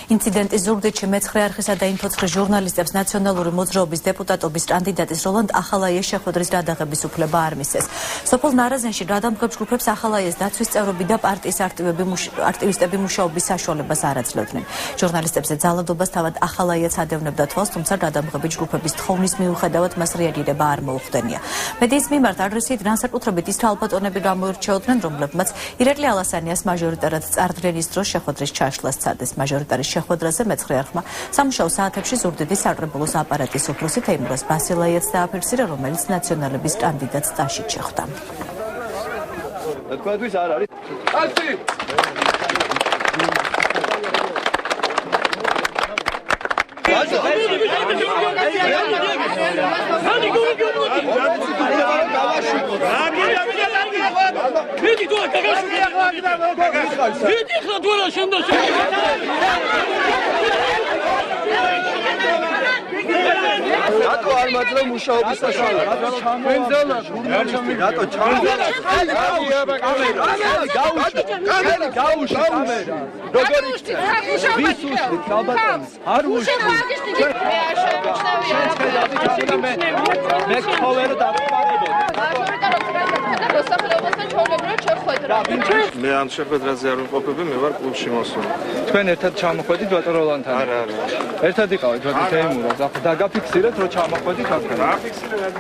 ინციდენტის ზუგდიდში მეცხრე არხისა და ინფოცხრის ჟურნალისტებს ნაციონალური მოძრაობის დეპუტატობის კანდიდატის როლანდ ახალაიეს შეხვედრის გადაღების უფლება არ მისცეს. სოფელ ნარაზენში გადამღებ ჯგუფებს ახალაიეს დაცვის წევრები და პარტიის აქტივისტები მუშაობის საშუალებას არ აძლევდნენ. ჟურნალისტებზე ძალადობას თავად ახალაიაც ადევნებდა თვალს, თუმცა გადამღები ჯგუფების თხოვნის მიუხედავად მას რეაგირება არ მოუხდენია. მედიის მიმართ აგრესიით განსაკუთრებით ის თვალბატონები გამოირჩეოდნენ, რომლებმაც ირაკლი ალასანიას მაჟორიტარად წარდგენის დროს შეხვედრის ჩაშლას სცადეს. მაჟორიტარის შეხვედრაზე მეცხრე არხმა სამუშაო საათებში ზუგდიდის საკრებულოს აპარატის უფროსი თეიმურაზ ბასილაიაც დააფიქსირა, რომელიც ნაციონალების კანდიდატს ტაშით შეხვდა. თქვენთვის არ არის. კაცი! რატო არ მაძლევ მუშაობის საშუალებას? რატო ჩამოვიდა? გაუშვი კამერა. როგორი ვისუსტით ალბათონის? არ უშევი. მე ხოვერ დავყარებოდი. მე ამ შეხვედრაზე არ ვიმყოფები, მე ვარ კლუბში მოსული. თქვენ ერთად ჩამოხვედით ბატონ როლანდთან? არა. ერთად იყავით ბატონ თეიმურაზ. ახლა დაგაფიქსირეთ რომ ჩამოხვედით აქ. დაფიქსირეთ.